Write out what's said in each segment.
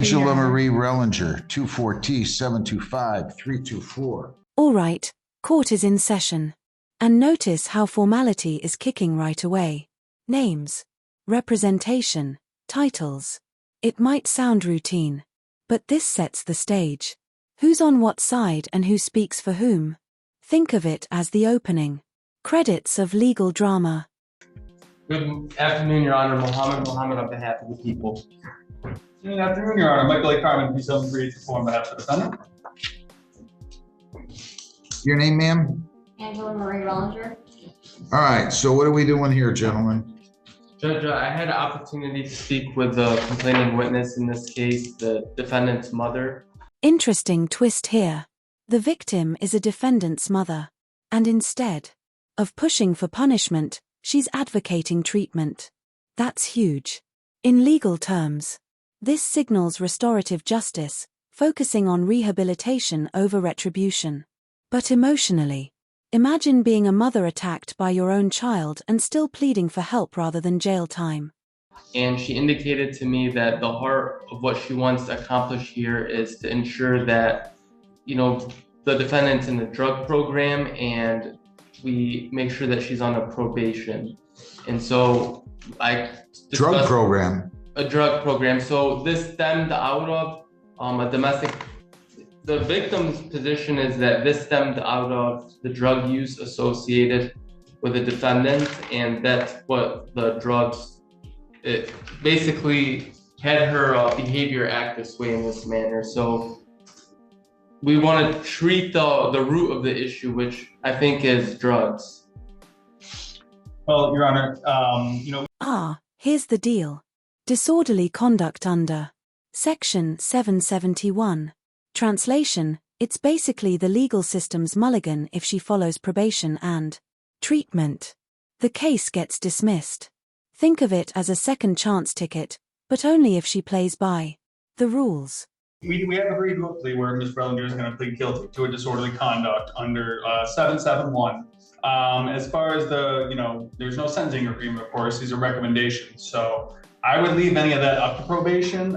Angela Marie Rellinger, 24T725-324. All right, court is in session. And notice how formality is kicking right away. Names, representation, titles. It might sound routine, but this sets the stage. Who's on what side and who speaks for whom? Think of it as the opening credits of legal drama. Good afternoon, Your Honor. Mohammed on behalf of the people. Good afternoon, Your Honor. Michael A. Carmen, P734 on behalf of the defendant. Your name, ma'am? Angela Marie Rellinger. All right, so what are we doing here, gentlemen? Judge, I had an opportunity to speak with the complaining witness in this case, the defendant's mother. Interesting twist here. The victim is a defendant's mother. And instead of pushing for punishment, she's advocating treatment. That's huge. In legal terms, this signals restorative justice, focusing on rehabilitation over retribution. But emotionally, imagine being a mother attacked by your own child and still pleading for help rather than jail time. And she indicated to me that the heart of what she wants to accomplish here is to ensure that, the defendant's in a drug program and we make sure that she's on a probation. And so I Drug program? A drug program. So this stemmed out of a domestic. The victim's position is that this stemmed out of the drug use associated with the defendant, and that's what the drugs, it basically had her behavior act this way in this manner. So we want to treat the root of the issue, which I think is drugs. Well, Your Honor, Here's the deal. Disorderly conduct under Section 771. Translation, it's basically the legal system's mulligan if she follows probation and treatment. The case gets dismissed. Think of it as a second chance ticket, but only if she plays by the rules. we have agreed to a plea where Ms. Rellinger is going to plead guilty to a disorderly conduct under 771. As far as there's no sentencing agreement, of course, these are recommendations. So I would leave any of that up to probation.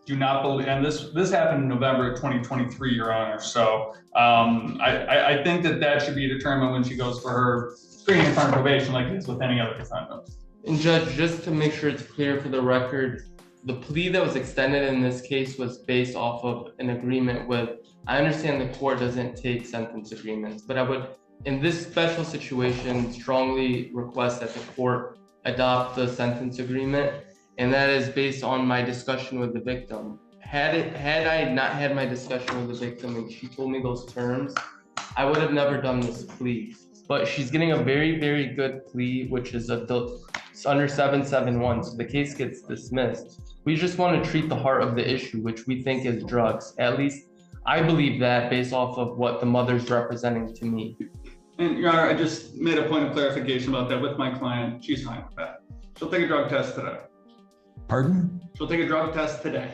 Do not believe, and this happened in November of 2023, Your Honor. So I think that should be determined when she goes for her screening in front of probation, like it is with any other defendant. And Judge, just to make sure it's clear for the record, the plea that was extended in this case was based off of an agreement with, I understand the court doesn't take sentence agreements, but I would, in this special situation, strongly request that the court adopt the sentence agreement. And that is based on my discussion with the victim. Had I not had my discussion with the victim and she told me those terms, I would have never done this plea. But she's getting a very, very good plea, which is it's under 771, so the case gets dismissed. We just want to treat the heart of the issue, which we think is drugs. At least I believe that based off of what the mother's representing to me. And Your Honor, I just made a point of clarification about that with my client. She's fine with that. She'll take a drug test today. Pardon? She'll take a drug test today.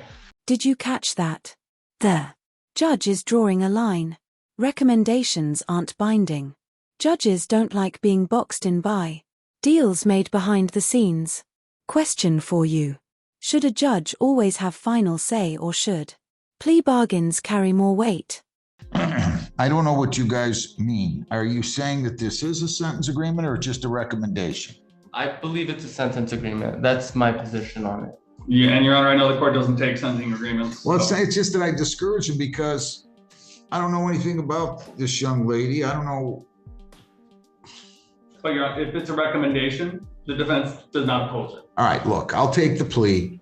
Did you catch that? The judge is drawing a line. Recommendations aren't binding. Judges don't like being boxed in by deals made behind the scenes. Question for you. Should a judge always have final say, or should plea bargains carry more weight? I don't know what you guys mean. Are you saying that this is a sentence agreement or just a recommendation? I believe it's a sentence agreement. That's my position on it. Yeah, and Your Honor, I know the court doesn't take sentencing agreements. Well, it's just that I discourage him because I don't know anything about this young lady. I don't know. But Your Honor, if it's a recommendation, the defense does not oppose it. All right, look, I'll take the plea.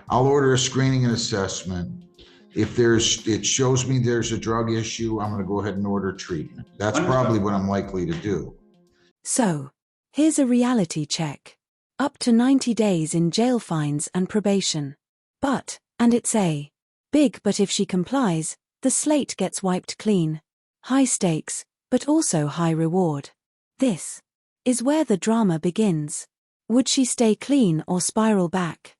I'll order a screening and assessment. If it shows me there's a drug issue, I'm going to go ahead and order treatment. That's probably what I'm likely to do. So, here's a reality check. Up to 90 days in jail, fines and probation. And it's big, but if she complies, the slate gets wiped clean. High stakes, but also high reward. This is where the drama begins. Would she stay clean or spiral back?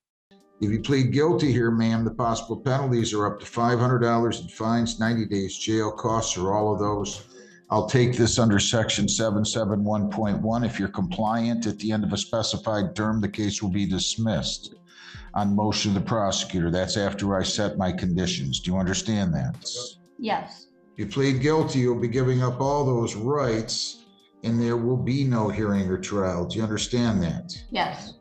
If you plead guilty here, ma'am, the possible penalties are up to $500 in fines, 90 days jail, costs are all of those. I'll take this under section 771.1. If you're compliant at the end of a specified term, the case will be dismissed. on motion of the prosecutor. That's after I set my conditions. Do you understand that? Yes. If you plead guilty, you'll be giving up all those rights, and there will be no hearing or trial. Do you understand that? Yes.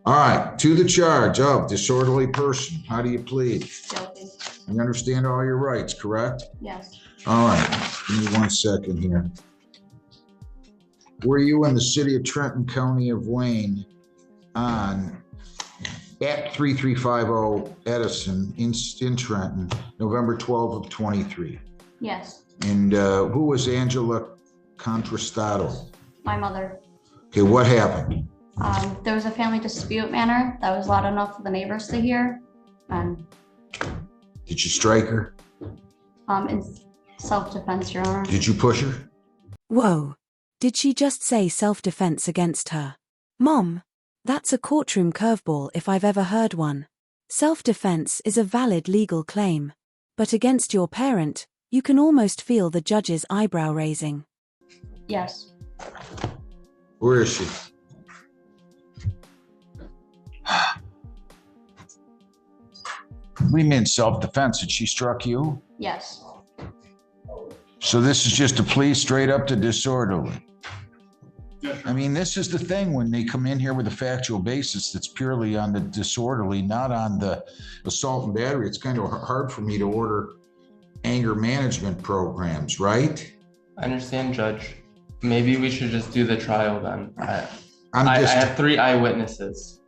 All right, to the charge of disorderly person. How do you plead? Guilty. You understand all your rights, correct? Yes. All right, give me 1 second here. Were you in the city of Trenton, County of Wayne on at 3350 Edison in Trenton, November 12 of 23? Yes. And who was Angela Contrastato? My mother. Okay, what happened? There was a family dispute matter that was loud enough for the neighbors to hear. And Did you strike her? in self-defense, Your Honor. Did you push her? Whoa. Did she just say self-defense against her? Mom, that's a courtroom curveball if I've ever heard one. Self-defense is a valid legal claim. But against your parent, you can almost feel the judge's eyebrow raising. Yes. Where is she? What do you mean self-defense? Did she struck you? Yes. So this is just a plea straight up to disorderly. Yes, I mean, this is the thing when they come in here with a factual basis that's purely on the disorderly, not on the assault and battery. It's kind of hard for me to order anger management programs, right? I understand, Judge. Maybe we should just do the trial then. I'm I just, have 3 eyewitnesses.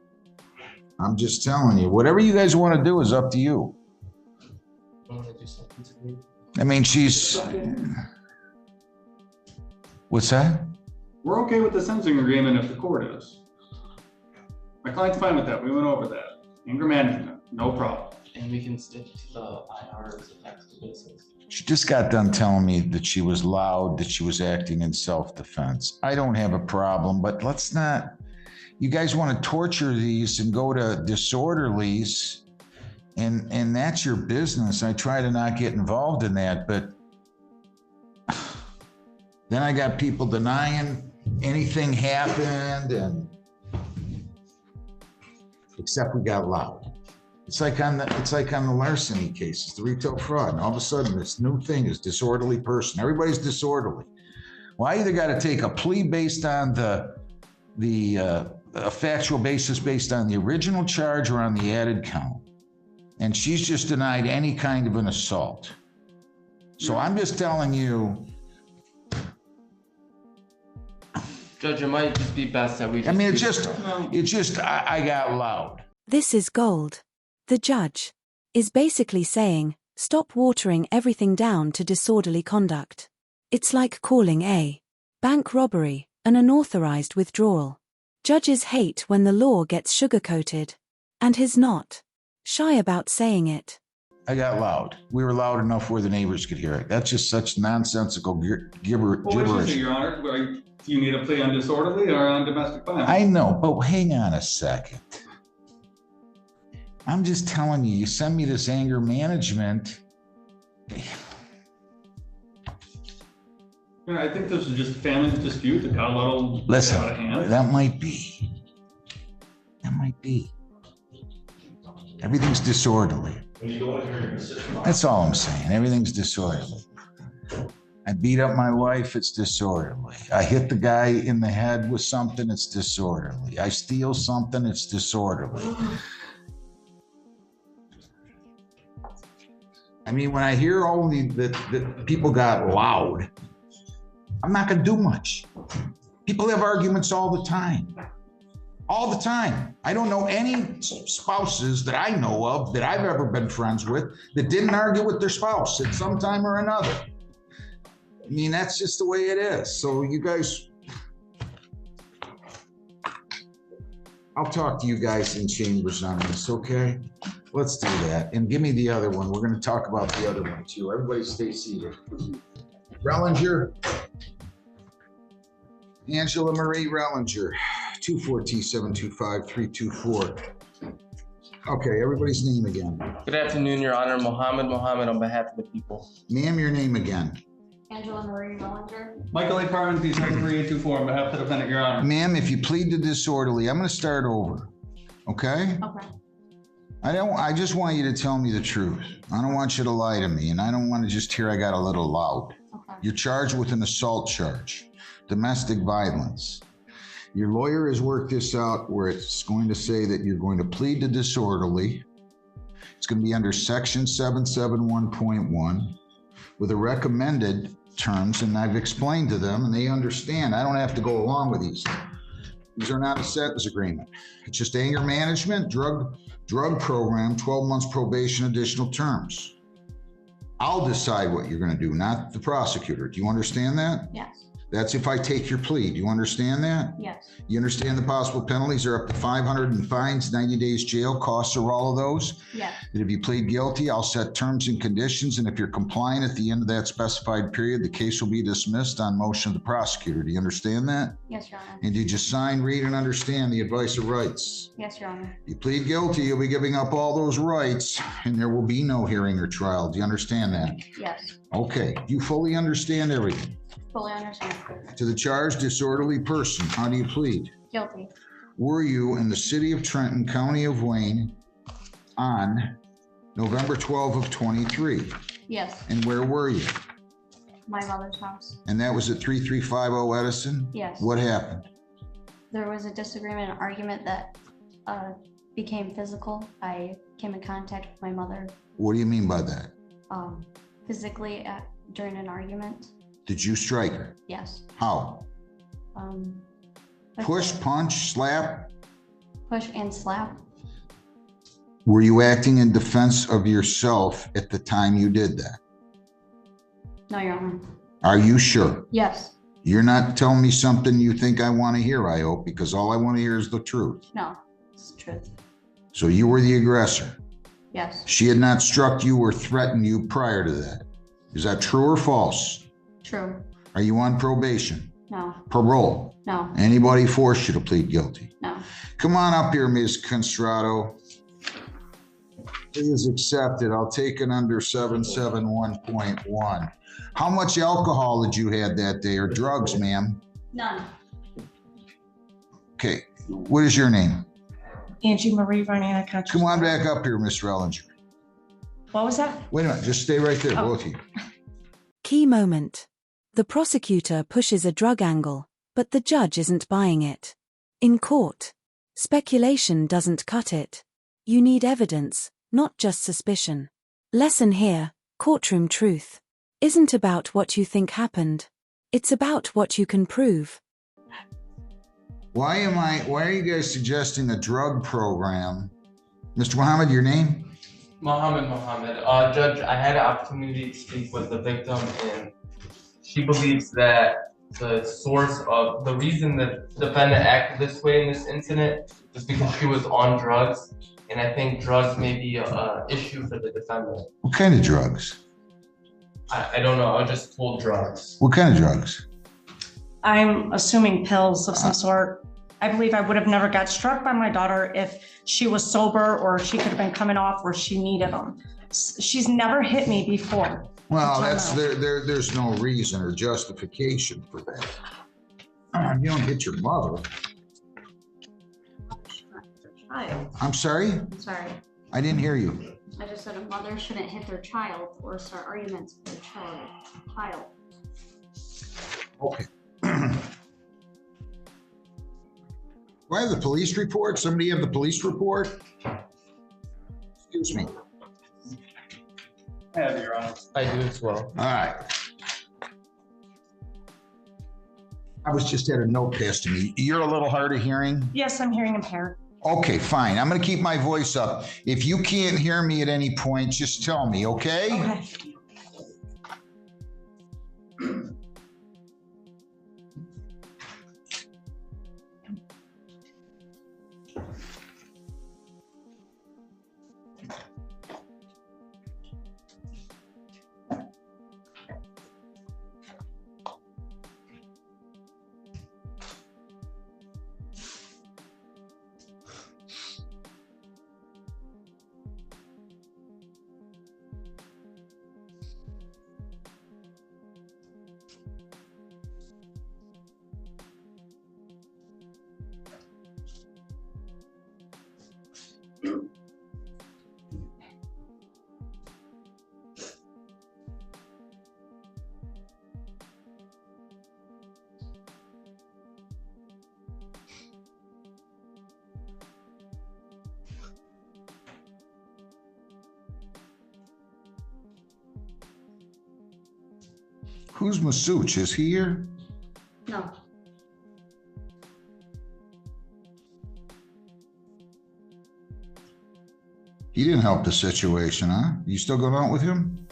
I'm just telling you, whatever you guys want to do is up to you. I mean, she's, what's that? We're okay with the sentencing agreement if the court is. My client's fine with that. We went over that. Anger management, no problem. And we can stick to the IR's effective basis. She just got done telling me that she was loud, that she was acting in self-defense. I don't have a problem, but let's not, you guys want to torture these and go to disorderlies, and that's your business. I try to not get involved in that, but then I got people denying anything happened, and except we got loud. It's like on the larceny cases, the retail fraud, and all of a sudden this new thing is disorderly person. Everybody's disorderly. Well, I either got to take a plea based on a factual basis based on the original charge or on the added count, and she's just denied any kind of an assault. So I'm just telling you. Judge, it might just be best that we just... I mean, I got loud. This is gold. The judge is basically saying, stop watering everything down to disorderly conduct. It's like calling a bank robbery an unauthorized withdrawal. Judges hate when the law gets sugarcoated, and he's not shy about saying it. I got loud. We were loud enough where the neighbors could hear it. That's just such nonsensical gibberish. Well, what is it, Your Honor? Do you need a plea on disorderly or on domestic violence? I know, but hang on a second. I'm just telling you, you send me this anger management. Yeah, I think this is just a family dispute that got a little Listen, out of hand. that might be. Everything's disorderly. That's all I'm saying. Everything's disorderly. I beat up my wife, it's disorderly. I hit the guy in the head with something, it's disorderly. I steal something, it's disorderly. I mean, when I hear only that people got loud, I'm not gonna do much. People have arguments all the time. All the time. I don't know any spouses that I know of that I've ever been friends with that didn't argue with their spouse at some time or another. I mean, that's just the way it is. So you guys, I'll talk to you guys in chambers on this, okay? Let's do that. And give me the other one. We're gonna talk about the other one too. Everybody stay seated. Rellinger. Angela Marie Rellinger, 24T725324. Okay, everybody's name again. Good afternoon, Your Honor. Mohammed on behalf of the people. Ma'am, your name again. Angela Marie Rollinger. Michael A. Carmen, P7384, on behalf of the defendant, Your Honor. Ma'am, if you plead to disorderly, I'm gonna start over, okay? Okay. I just want you to tell me the truth. I don't want you to lie to me, and I don't want to just hear I got a little loud. Okay. You're charged with an assault charge, domestic violence. Your lawyer has worked this out where it's going to say that you're going to plead to disorderly. It's going to be under section 771.1 with a recommended terms, and I've explained to them and they understand. I don't have to go along with these. These are not a sentence agreement. It's just anger management, drug program, 12 months probation, additional terms. I'll decide what you're going to do, not the prosecutor. Do you understand that? Yes. That's if I take your plea. Do you understand that? Yes. You understand the possible penalties are up to 500 in fines, 90 days jail, costs are all of those? Yes. And if you plead guilty, I'll set terms and conditions, and if you're compliant at the end of that specified period, the case will be dismissed on motion of the prosecutor. Do you understand that? Yes, Your Honor. And did you sign, read, and understand the advice of rights? Yes, Your Honor. You plead guilty, you'll be giving up all those rights, and there will be no hearing or trial. Do you understand that? Yes. Okay, you fully understand everything. Fully understand. To the charged disorderly person, how do you plead? Guilty. Were you in the city of Trenton, county of Wayne on November 12 of 23? Yes. And where were you? My mother's house. And that was at 3350 Edison? Yes. What happened? There was a disagreement, an argument that became physical. I came in contact with my mother What do you mean by that? physically during an argument. Did you strike her? Yes. How? With Push, the punch, slap? push and slap. Were you acting in defense of yourself at the time you did that? No, Your Honor. Are you sure? Yes. You're not telling me something you think I want to hear, I hope, because all I want to hear is the truth. No. It's the truth. So you were the aggressor. Yes. She had not struck you or threatened you prior to that. Is that true or false? True. Are you on probation? No. Parole? No. Anybody forced you to plead guilty? No. Come on up here, Ms. Constrato. Plea is accepted. I'll take it under 771.1. How much alcohol did you have that day, or drugs, ma'am? None. Okay. What is your name? Angie Marie Varnana. Come on back up here, Mr. Ellinger. What was that? Wait a minute. Just stay right there, Oh. both of you. Key moment. The prosecutor pushes a drug angle, but the judge isn't buying it. In court, speculation doesn't cut it. You need evidence, not just suspicion. Lesson here, courtroom truth isn't about what you think happened. It's about what you can prove. Why are you guys suggesting a drug program? Mr. Muhammad, your name? Mohammed. Judge, I had an opportunity to speak with the victim, and she believes that the source of the reason that the defendant acted this way in this incident is because she was on drugs, and I think drugs may be an issue for the defendant. What kind of drugs? I don't know, I was just told drugs. What kind of drugs? I'm assuming pills of some sort. I believe I would have never got struck by my daughter if she was sober, or she could have been coming off where she needed them. She's never hit me before. Well, Until that's now. there's no reason or justification for that. You don't hit your mother. Child. I'm sorry? I'm sorry. I didn't hear you. I just said a mother shouldn't hit their child or start arguments with their child. Okay. Do I have the police report? Somebody have the police report? Excuse me. I have it, Your Honor. I do as well. All right. I was just had a note passed to me. You're a little hard of hearing? Yes, I'm hearing impaired. Okay, fine. I'm going to keep my voice up. If you can't hear me at any point, just tell me, okay? Okay. Who's Masuch? Is he here? No. He didn't help the situation, huh? You still going out with him?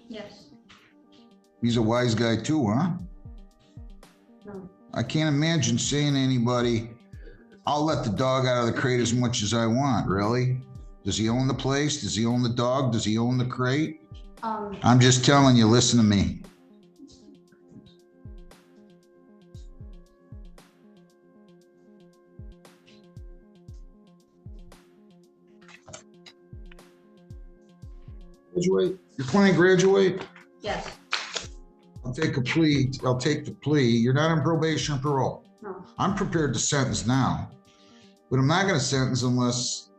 Yes. He's a wise guy too, huh? No. I can't imagine saying to anybody, I'll let the dog out of the crate as much as I want, really? Does he own the place? Does he own the dog? Does he own the crate? I'm just telling you, listen to me. Graduate? You're planning to graduate? Yes. I'll take a plea. I'll take the plea. You're not on probation or parole. No. I'm prepared to sentence now, but I'm not going to sentence unless,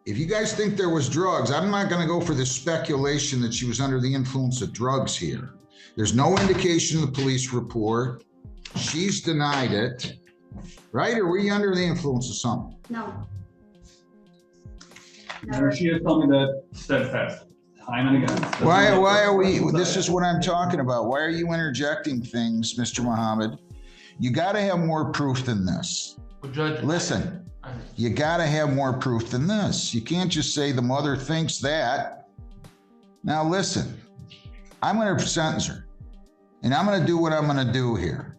if you guys think there was drugs, I'm not going to go for this speculation that she was under the influence of drugs here. There's no indication in the police report. She's denied it, right? Or were you under the influence of something? No. And she has told me that steadfast, time and again. Why are we, this is what I'm talking about. Why are you interjecting things, Mr. Muhammad? You got to have more proof than this. Well, Judge, Listen, you got to have more proof than this. You can't just say the mother thinks that. Now listen, I'm going to sentence her, and I'm going to do what I'm going to do here.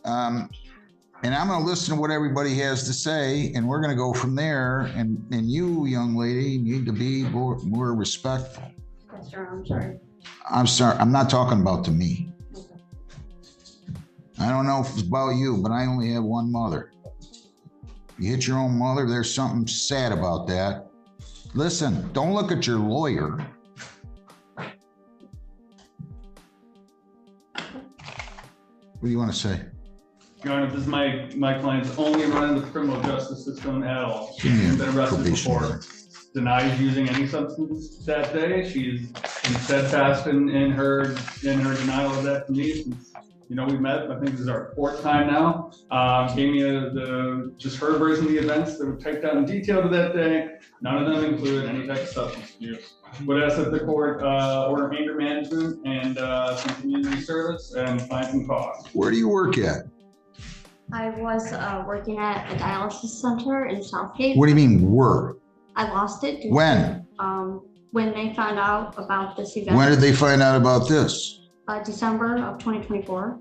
And I'm going to listen to what everybody has to say, and we're going to go from there. And you, young lady, need to be more respectful. Yes, sir. I'm sorry. I'm sorry. I'm not talking about to me. I don't know if it's about you, but I only have one mother. You hit your own mother, there's something sad about that. Listen, don't look at your lawyer. What do you want to say? Your Honor, this is my client's only run in the criminal justice system at all. Give me She's a been arrested probation before. Denies using any substance that day. She's been steadfast in her denial of that to me since, we met. I think this is our fourth time now. Gave me just her version of the events that were typed out in detail to that day. None of them include any type of substance abuse. Would ask that the court order anger management and some community service and find some cause. Where do you work at? I was working at a dialysis center in Southgate. What do you mean were? I lost it. due When? to, when they found out about this event. When did they find out about this? December of 2024.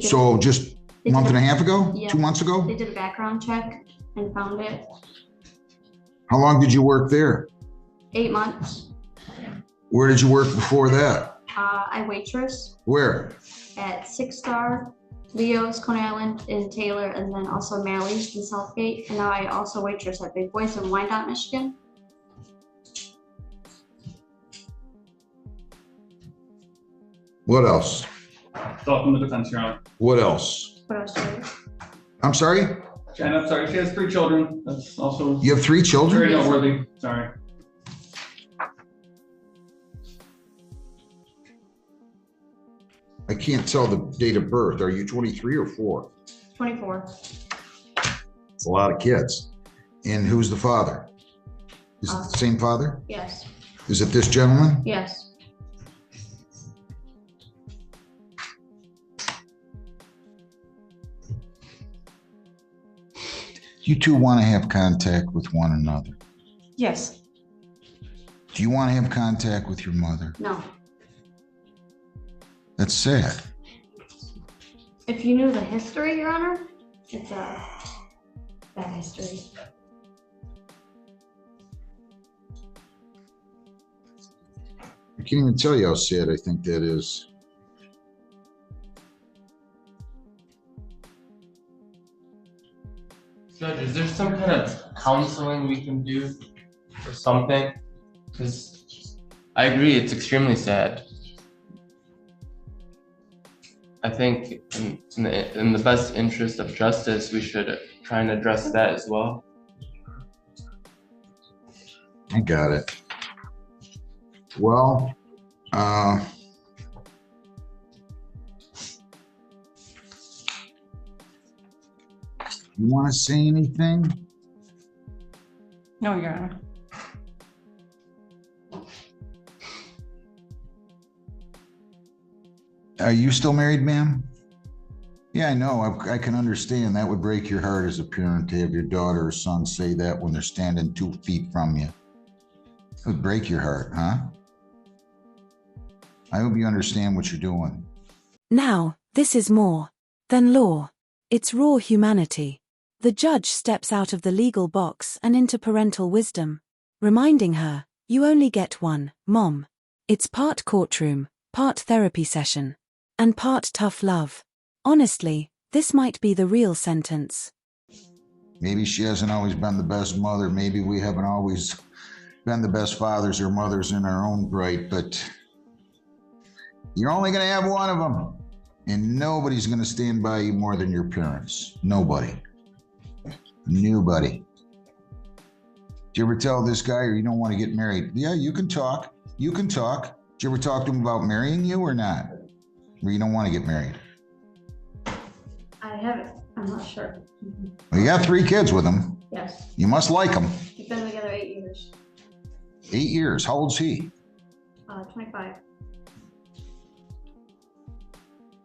So just a month and a half ago? Yeah. 2 months ago? They did a background check and found it. How long did you work there? 8 months. Where did you work before that? I waitress Where? at 6 Star, Leo's, Coney Island in Taylor, and then also Mally's in Southgate. And now I also waitress at Big Boys in Wyandotte, Michigan. What else? It's all from the defense, Your Honor. What else? What else? Sorry? I'm sorry? And I'm sorry, she has 3 children. That's also You have 3 children? very noteworthy. Sorry. I can't tell the date of birth. Are you 23 or 4? 24. It's a lot of kids. And who's the father? Is it the same father? Yes. Is it this gentleman? Yes. You two want to have contact with one another. Yes. Do you want to have contact with your mother? No. That's sad. If you knew the history, Your Honor, it's a bad history. I can't even tell you how sad I think that is. Judge, is there some kind of counseling we can do or something? Because I agree, it's extremely sad. I think in the best interest of justice, we should try and address that as well. I got it. Well, you want to say anything? No, Your Honor. Are you still married, ma'am? Yeah, I know. I can understand. That would break your heart as a parent to have your daughter or son say that when they're standing 2 feet from you. It would break your heart, huh? I hope you understand what you're doing. Now, this is more than law. It's raw humanity. The judge steps out of the legal box and into parental wisdom, reminding her, you only get one, Mom. It's part courtroom, part therapy session, and part tough love. Honestly, this might be the real sentence. Maybe she hasn't always been the best mother. Maybe we haven't always been the best fathers or mothers in our own right, but you're only going to have one of them. And nobody's going to stand by you more than your parents. Nobody. Nobody. Did you ever tell this guy or you don't want to get married? Yeah, you can talk. You can talk. Did you ever talk to him about marrying you or not? Or you don't want to get married? I haven't. I'm not sure. Well, you got 3 kids with him. Yes. You must like him. We've been together 8 years. 8 years. How old's he? 25.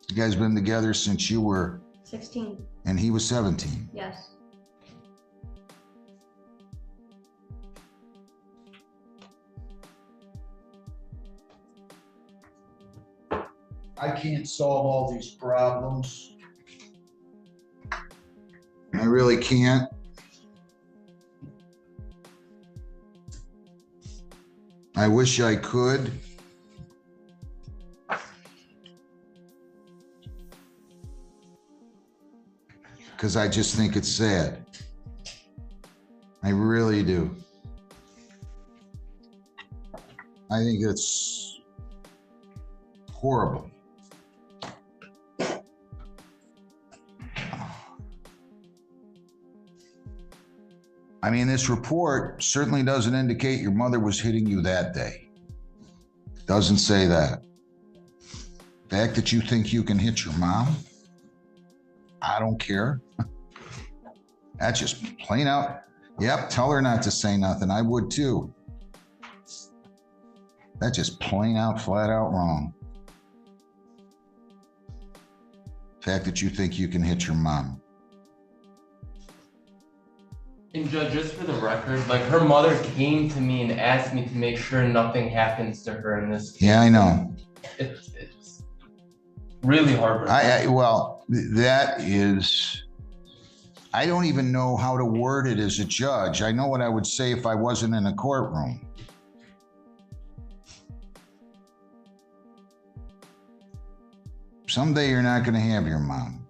You guys been together since you were 16. and he was 17. Yes. I can't solve all these problems. I really can't. I wish I could. Because I just think it's sad. I really do. I think it's horrible. I mean, this report certainly doesn't indicate your mother was hitting you that day. Doesn't say that. The fact that you think you can hit your mom, I don't care. That's just plain out. Yep, tell her not to say nothing. I would too. That's just plain out, flat out wrong. The fact that you think you can hit your mom. And Judge, just for the record, like her mother came to me and asked me to make sure nothing happens to her in this case. Yeah, I know. It's really hard. Well, that is, I don't even know how to word it as a judge. I know what I would say if I wasn't in a courtroom. Someday you're not going to have your mom.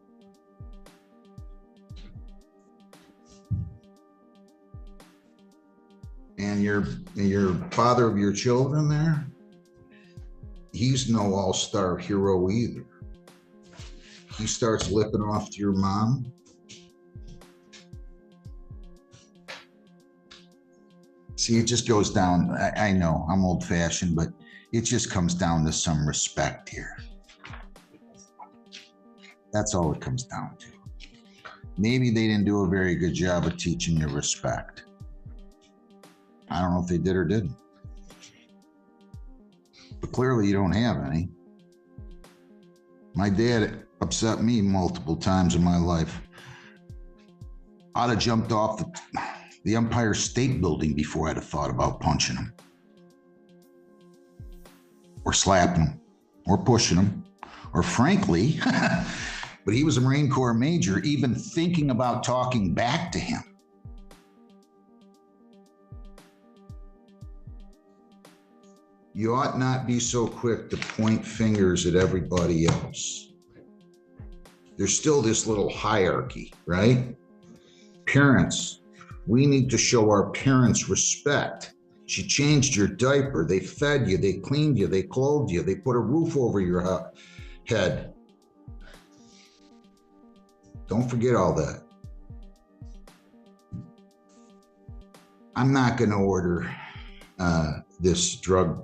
And your father of your children there, he's no all-star hero either. He starts lipping off to your mom. See, it just goes down. I know I'm old-fashioned, but it just comes down to some respect here. That's all it comes down to. Maybe they didn't do a very good job of teaching you respect. I don't know if they did or didn't. But clearly you don't have any. My dad upset me multiple times in my life. I'd have jumped off the Empire State Building before I'd have thought about punching him. Or slapping him. Or pushing him. Or frankly, but he was a Marine Corps major, even thinking about talking back to him. You ought not be so quick to point fingers at everybody else. There's still this little hierarchy, right? Parents, we need to show our parents respect. She changed your diaper, they fed you, they cleaned you, they clothed you, they put a roof over your head. Don't forget all that. I'm not going to order this drug.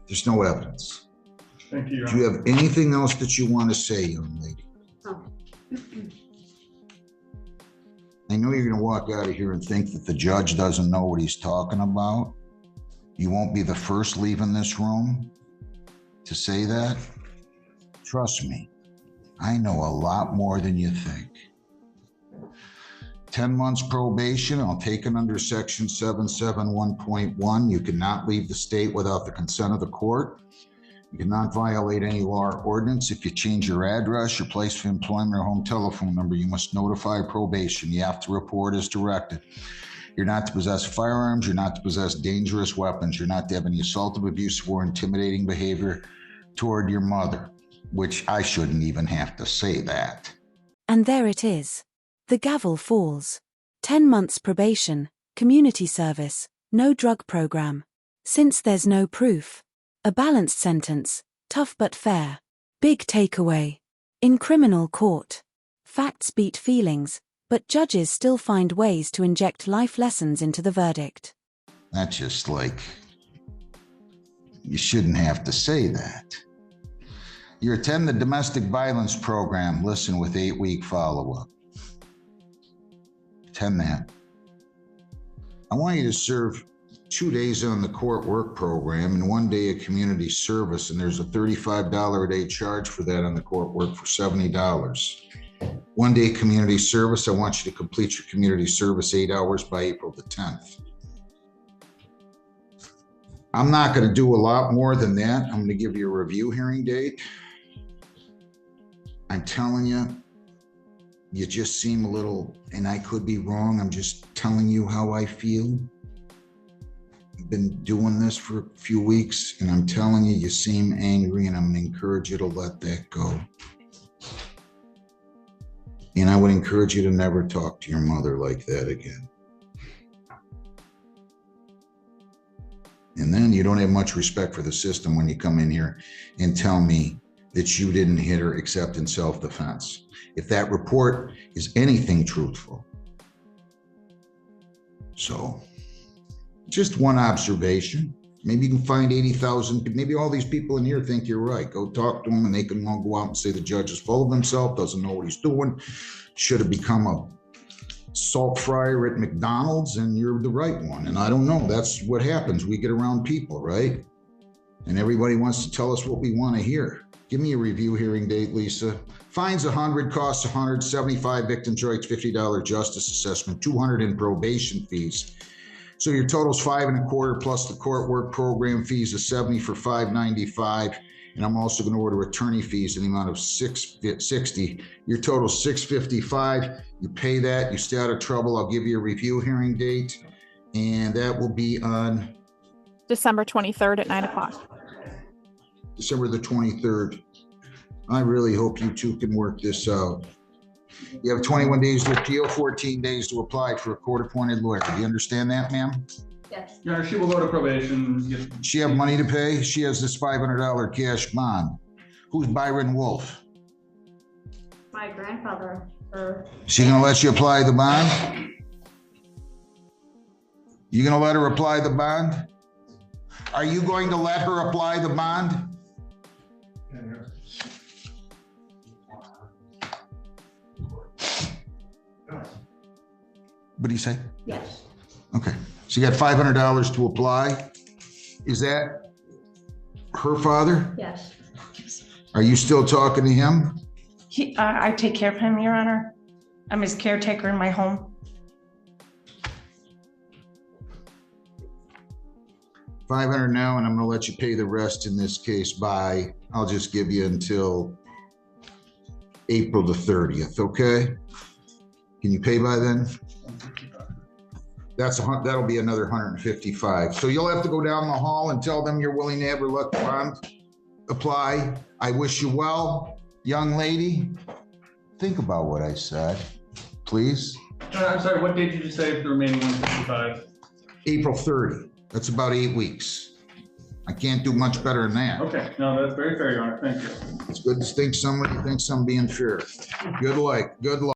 There's no evidence. Thank you, Your Do you have anything else that you want to say, young lady? Oh. I know you're going to walk out of here and think that the judge doesn't know what he's talking about. You won't be the first leaving this room to say that. Trust me, I know a lot more than you think. 10 months probation, I'll take it under section 771.1. You cannot leave the state without the consent of the court. You cannot violate any law or ordinance. If you change your address, your place of employment, or home telephone number, you must notify probation. You have to report as directed. You're not to possess firearms. You're not to possess dangerous weapons. You're not to have any assaultive, abusive, or intimidating behavior toward your mother, which I shouldn't even have to say that. And there it is. The gavel falls. 10 months probation, community service, no drug program. Since there's no proof. A balanced sentence, tough but fair. Big takeaway. In criminal court, facts beat feelings, but judges still find ways to inject life lessons into the verdict. That's just like, you shouldn't have to say that. You attend the domestic violence program, listen with 8-week follow-up. Attend that. I want you to serve 2 days on the court work program and 1 day of community service, and there's a $35 a day charge for that on the court work for $70. 1 day community service, I want you to complete your community service 8 hours by April the 10th. I'm not going to do a lot more than that. I'm going to give you a review hearing date. I'm telling you, you just seem a little, and I could be wrong, I'm just telling you how I feel. I've been doing this for a few weeks, and I'm telling you, you seem angry, and I'm going to encourage you to let that go. And I would encourage you to never talk to your mother like that again. And then you don't have much respect for the system when you come in here and tell me that you didn't hit her except in self-defense. If that report is anything truthful. So, just one observation. Maybe you can find 80,000, maybe all these people in here think you're right. Go talk to them and they can all go out and say the judge is full of himself, doesn't know what he's doing, should have become a salt fryer at McDonald's, and you're the right one. And I don't know, that's what happens. We get around people, right? And everybody wants to tell us what we want to hear. Give me a review hearing date, Lisa. Fines 100, costs 100, 75 victims' rights, $50 justice assessment, 200 in probation fees. So your total's $5.25 plus the court work program fees of 70 for $595. And I'm also going to order attorney fees in the amount of $660. Your total's $655. You pay that, you stay out of trouble. I'll give you a review hearing date, and that will be on December 23rd at 9 o'clock. December the 23rd. I really hope you two can work this out. You have 21 days to appeal, 14 days to apply for a court-appointed lawyer. Do you understand that, ma'am? Yes. Yeah, she will go to probation. She have money to pay? She has this $500 cash bond. Who's Byron Wolf? My grandfather, or She gonna let you apply the bond? You gonna let her apply the bond? Are you going to let her apply the bond? What do you say? yes, Okay, so you got $500 to apply. Is that her father? yes. Are you still talking to him? I take care of him, Your Honor. I'm his caretaker in my home. $500 now, and I'm gonna let you pay the rest in this case by, I'll just give you until April the 30th, okay? Can you pay by then? That'll be another 155. So you'll have to go down the hall and tell them you're willing to have her let the bond apply. I wish you well, young lady. Think about what I said, please. I'm sorry, what date did you say for the remaining 155? April 30. That's about 8 weeks. I can't do much better than that. Okay, no, that's very fair, Your Honor. Thank you. It's good to think somebody thinks I'm being fair. Good luck.